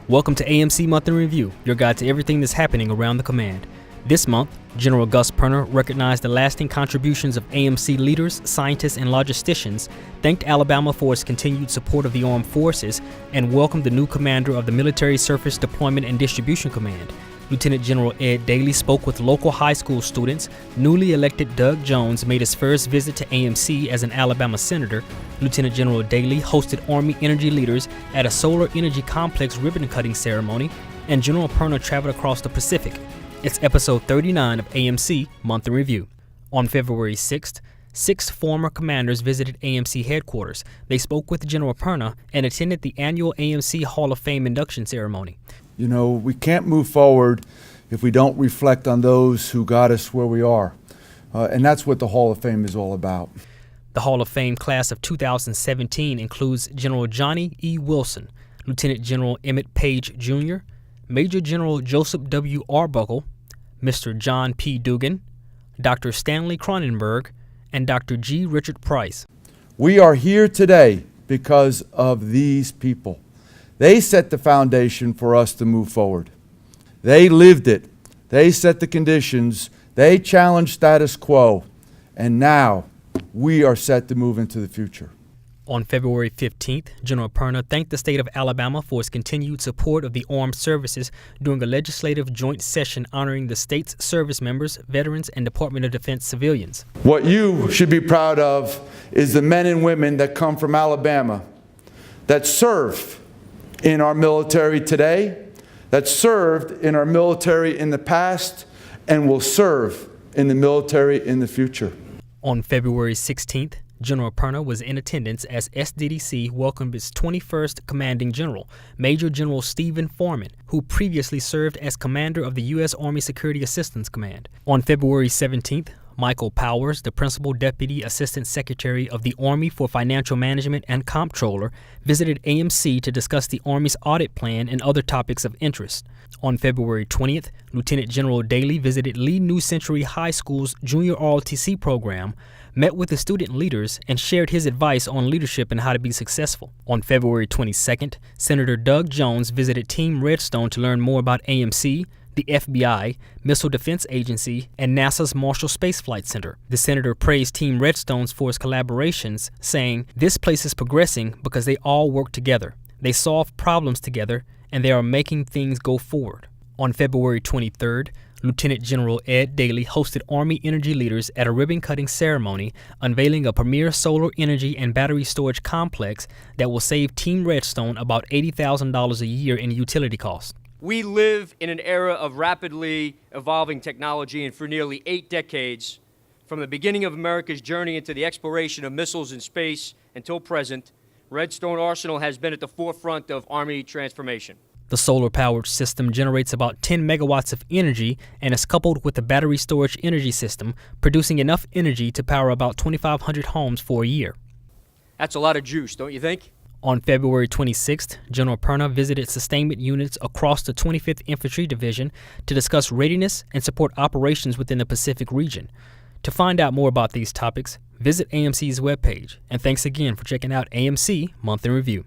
Welcome to AMC Month in Review, your guide to everything that's happening around the command. This month, General Gus Perna recognized the lasting contributions of AMC leaders, scientists, and logisticians, thanked Alabama for its continued support of the armed forces, and welcomed the new commander of the Military Surface Deployment and Distribution Command. Lieutenant General Ed Daly spoke with local high school students. Newly elected Doug Jones made his first visit to AMC as an Alabama senator. Lieutenant General Daly hosted Army energy leaders at a solar energy complex ribbon-cutting ceremony, and General Perna traveled across the Pacific. It's episode 39 of AMC Month in Review. On February 6th, 6 former commanders visited AMC headquarters. They spoke with General Perna and attended the annual AMC Hall of Fame induction ceremony. You know, we can't move forward if we don't reflect on those who got us where we are. And that's what the Hall of Fame is all about. The Hall of Fame class of 2017 includes General Johnny E. Wilson, Lieutenant General Emmett Page Jr., Major General Joseph W. Arbuckle, Mr. John P. Dugan, Dr. Stanley Cronenberg, and Dr. G. Richard Price. We are here today because of these people. They set the foundation for us to move forward. They lived it. They set the conditions. They challenged status quo. And now we are set to move into the future. On February 15th, General Perna thanked the state of Alabama for its continued support of the armed services during a legislative joint session honoring the state's service members, veterans, and Department of Defense civilians. What you should be proud of is the men and women that come from Alabama that serve in our military today, that served in our military in the past, and will serve in the military in the future. On February 16th, General Perna was in attendance as SDDC welcomed its 21st Commanding General, Major General Stephen Foreman, who previously served as commander of the U.S. Army Security Assistance Command. On February 17th, Michael Powers, the Principal Deputy Assistant Secretary of the Army for Financial Management and Comptroller, visited AMC to discuss the Army's audit plan and other topics of interest. On February 20th, Lieutenant General Daly visited Lee New Century High School's Junior ROTC program, met with the student leaders, and shared his advice on leadership and how to be successful. On February 22nd, Senator Doug Jones visited Team Redstone to learn more about AMC, the FBI, Missile Defense Agency, and NASA's Marshall Space Flight Center. The senator praised Team Redstones for its collaborations, saying, "This place is progressing because they all work together. They solve problems together, and they are making things go forward." On February 23rd, Lieutenant General Ed Daly hosted Army energy leaders at a ribbon-cutting ceremony unveiling a premier solar energy and battery storage complex that will save Team Redstone about $80,000 a year in utility costs. We live in an era of rapidly evolving technology, and for nearly 8 decades, from the beginning of America's journey into the exploration of missiles in space until present, Redstone Arsenal has been at the forefront of Army transformation. The solar-powered system generates about 10 megawatts of energy and is coupled with a battery storage energy system, producing enough energy to power about 2,500 homes for a year. That's a lot of juice, don't you think? On February 26th, General Perna visited sustainment units across the 25th Infantry Division to discuss readiness and support operations within the Pacific region. To find out more about these topics, visit AMC's webpage. And thanks again for checking out AMC Month in Review.